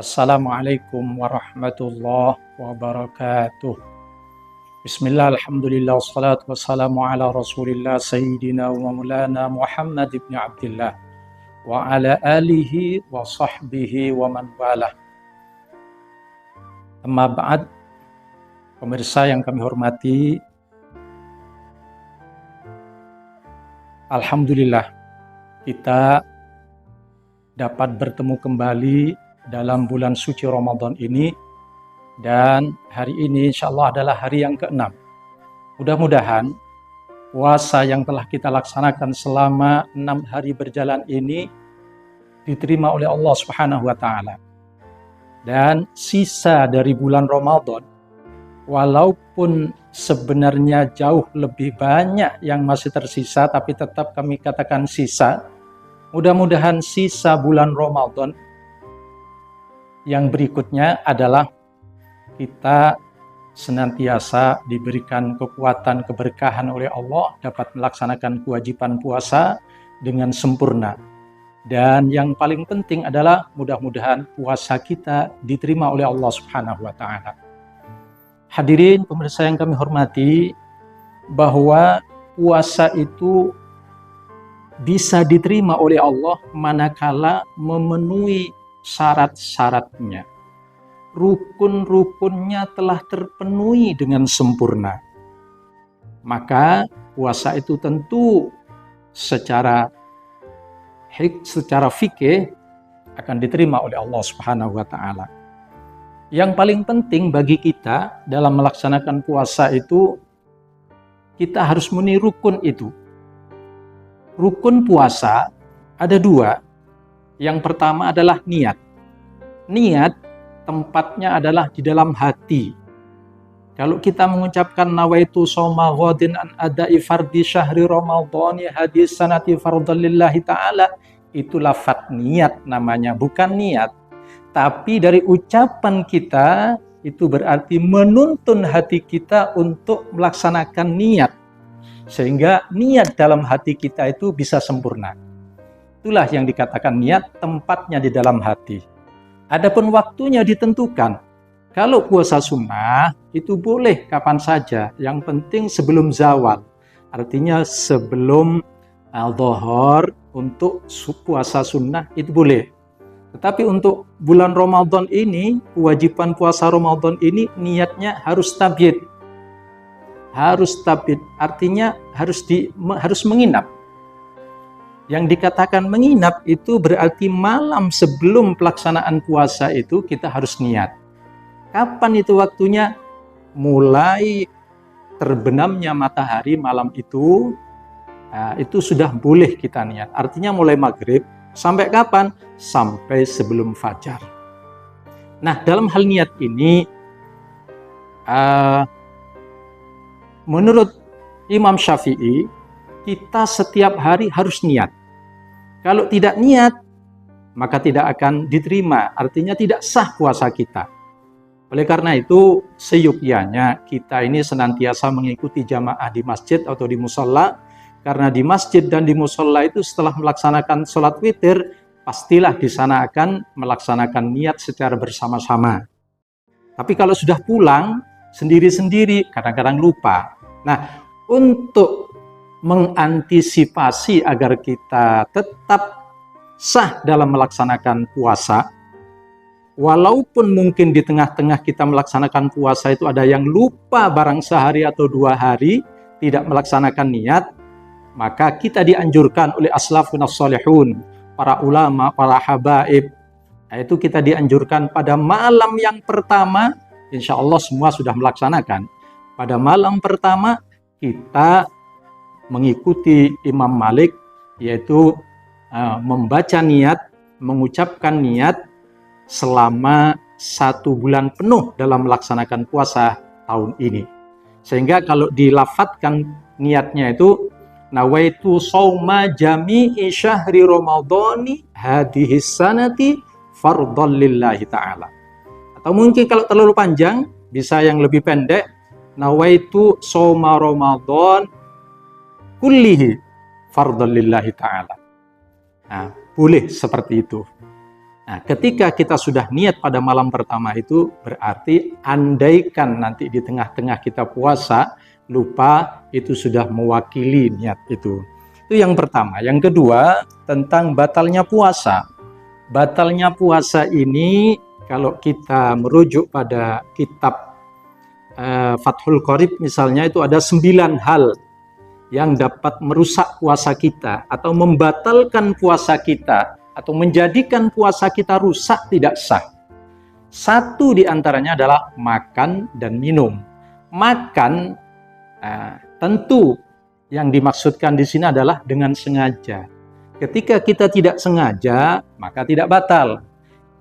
Assalamualaikum warahmatullahi wabarakatuh. Bismillah, alhamdulillah, wassalatu wassalamu ala rasulillah Sayyidina wa maulana Muhammad ibn Abdillah wa ala alihi wa sahbihi wa man walah. Amma ba'd, pemirsa yang kami hormati, alhamdulillah kita dapat bertemu kembali dalam bulan suci Ramadan ini, dan hari ini insya Allah adalah hari yang ke-6. Mudah-mudahan puasa yang telah kita laksanakan selama 6 hari berjalan ini diterima oleh Allah Subhanahu wa Ta'ala. Dan sisa dari bulan Ramadan, walaupun sebenarnya jauh lebih banyak yang masih tersisa, tapi tetap kami katakan sisa. Mudah-mudahan sisa bulan Ramadan yang berikutnya adalah kita senantiasa diberikan kekuatan, keberkahan oleh Allah, dapat melaksanakan kewajiban puasa dengan sempurna. Dan yang paling penting adalah mudah-mudahan puasa kita diterima oleh Allah Subhanahu wa Ta'ala. Hadirin pemirsa yang kami hormati, bahwa puasa itu bisa diterima oleh Allah manakala memenuhi syarat-syaratnya. Rukun-rukunnya telah terpenuhi dengan sempurna. Maka puasa itu tentu secara fikih akan diterima oleh Allah Subhanahu wa Ta'ala. Yang paling penting bagi kita dalam melaksanakan puasa itu, kita harus memenuhi rukun itu. Rukun puasa ada 2. Yang pertama adalah niat. Niat tempatnya adalah di dalam hati. Kalau kita mengucapkan nawaitu shauma ghadin an ada'i fardhi syahri ramadhani hadis sanati fardhan lillahi ta'ala, itu lafaz niat namanya, bukan niat. Tapi dari ucapan kita itu berarti menuntun hati kita untuk melaksanakan niat, sehingga niat dalam hati kita itu bisa sempurna. Itulah yang dikatakan niat, tempatnya di dalam hati. Adapun waktunya ditentukan. Kalau puasa sunnah itu boleh kapan saja, yang penting sebelum zawal. Artinya sebelum al-dhuhur untuk puasa sunnah itu boleh. Tetapi untuk bulan Ramadan ini, kewajiban puasa Ramadan ini niatnya harus tabyid. Harus tabyid, artinya harus menginap. Yang dikatakan menginap itu berarti malam sebelum pelaksanaan puasa itu kita harus niat. Kapan itu waktunya? Mulai terbenamnya matahari malam itu sudah boleh kita niat. Artinya mulai maghrib sampai kapan? Sampai sebelum fajar. Nah, dalam hal niat ini, menurut Imam Syafi'i, kita setiap hari harus niat. Kalau tidak niat, maka tidak akan diterima. Artinya tidak sah puasa kita. Oleh karena itu, seyogyanya kita ini senantiasa mengikuti jamaah di masjid atau di musola. Karena di masjid dan di musola itu setelah melaksanakan sholat witir, pastilah di sana akan melaksanakan niat secara bersama-sama. Tapi kalau sudah pulang, sendiri-sendiri, kadang-kadang lupa. Nah, untuk mengantisipasi agar kita tetap sah dalam melaksanakan puasa, walaupun mungkin di tengah-tengah kita melaksanakan puasa itu ada yang lupa barang sehari atau 2 hari tidak melaksanakan niat, maka kita dianjurkan oleh aslafun as-salihun, para ulama, para habaib, itu kita dianjurkan pada malam yang pertama, insya Allah semua sudah melaksanakan. Pada malam pertama kita mengikuti Imam Malik, yaitu membaca niat, mengucapkan niat selama 1 bulan penuh dalam melaksanakan puasa tahun ini. Sehingga kalau dilafatkan niatnya itu nawaitu shauma jami'i syahri ramadhani hadhihi sanati fardhan lillahi ta'ala. Atau mungkin kalau terlalu panjang bisa yang lebih pendek, nawaitu shauma ramadhan kullihi fardhan lillahi ta'ala. Nah, boleh seperti itu. Nah, ketika kita sudah niat pada malam pertama itu, berarti andaikan nanti di tengah-tengah kita puasa, lupa, itu sudah mewakili niat itu. Itu yang pertama. Yang kedua, tentang batalnya puasa. Batalnya puasa ini, kalau kita merujuk pada kitab Fathul Qorib misalnya, itu ada 9 hal yang dapat merusak puasa kita, atau membatalkan puasa kita, atau menjadikan puasa kita rusak, tidak sah. Satu di antaranya adalah makan dan minum. Makan, tentu yang dimaksudkan di sini adalah dengan sengaja. Ketika kita tidak sengaja, maka tidak batal.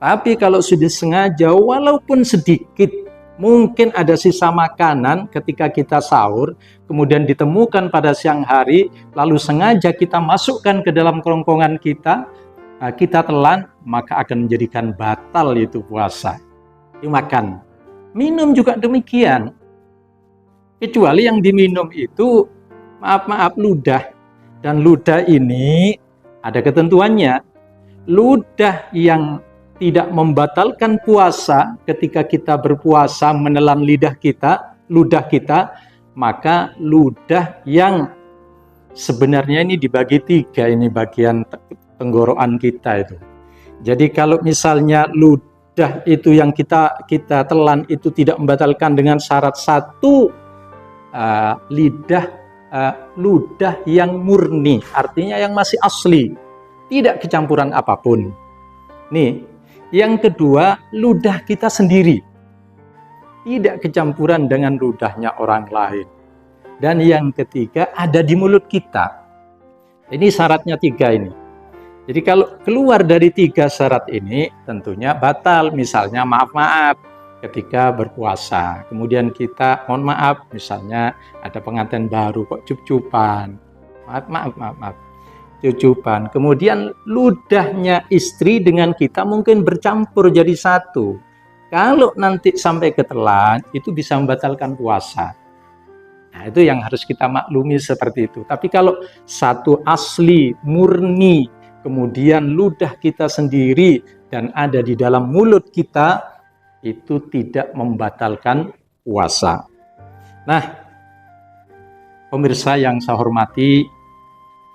Tapi kalau sudah sengaja, walaupun sedikit, mungkin ada sisa makanan ketika kita sahur, kemudian ditemukan pada siang hari, lalu sengaja kita masukkan ke dalam kerongkongan kita, kita telan, maka akan menjadikan batal itu puasa. Dimakan. Minum juga demikian. Kecuali yang diminum itu, maaf, ludah. Dan ludah ini ada ketentuannya. Ludah yang tidak membatalkan puasa ketika kita berpuasa menelan ludah kita, maka ludah yang sebenarnya ini dibagi 3, ini bagian tenggorokan kita itu. Jadi kalau misalnya ludah itu yang kita telan itu tidak membatalkan dengan syarat satu, ludah yang murni, artinya yang masih asli, tidak kecampuran apapun. Nih, yang kedua, ludah kita sendiri, tidak kecampuran dengan ludahnya orang lain. Dan yang ketiga, ada di mulut kita. Ini syaratnya 3 ini. Jadi kalau keluar dari 3 syarat ini, tentunya batal. Misalnya maaf ketika berpuasa. Kemudian kita mohon maaf, misalnya ada pengantin baru kok cup-cupan. Maaf. Cucupan. Kemudian ludahnya istri dengan kita mungkin bercampur jadi satu. Kalau nanti sampai ketelan, itu bisa membatalkan puasa. Nah, itu yang harus kita maklumi seperti itu. Tapi kalau satu asli, murni, kemudian ludah kita sendiri dan ada di dalam mulut kita, itu tidak membatalkan puasa. Nah, pemirsa yang saya hormati,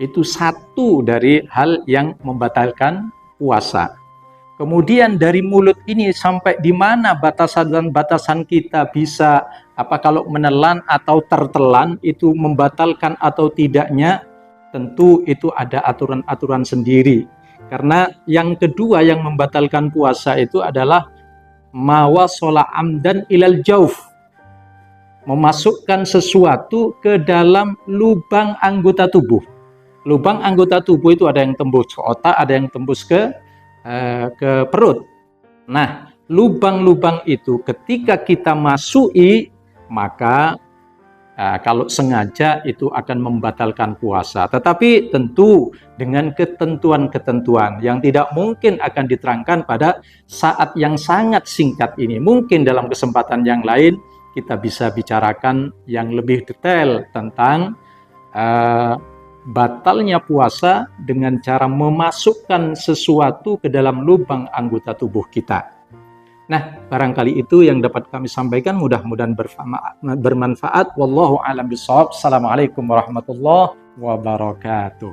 itu satu dari hal yang membatalkan puasa. Kemudian dari mulut ini sampai di mana batasan dan batasan kita bisa kalau menelan atau tertelan itu membatalkan atau tidaknya, tentu itu ada aturan-aturan sendiri. Karena yang kedua yang membatalkan puasa itu adalah mawasola amdan ilal jauf, memasukkan sesuatu ke dalam lubang anggota tubuh. Lubang anggota tubuh itu ada yang tembus ke otak, ada yang tembus ke perut. Nah, lubang-lubang itu ketika kita masuki, maka kalau sengaja itu akan membatalkan puasa. Tetapi tentu dengan ketentuan-ketentuan yang tidak mungkin akan diterangkan pada saat yang sangat singkat ini. Mungkin dalam kesempatan yang lain kita bisa bicarakan yang lebih detail tentang batalnya puasa dengan cara memasukkan sesuatu ke dalam lubang anggota tubuh kita. Nah, barangkali itu yang dapat kami sampaikan, mudah-mudahan bermanfaat. Wallahu a'lam bishawab. Assalamualaikum warahmatullahi wabarakatuh.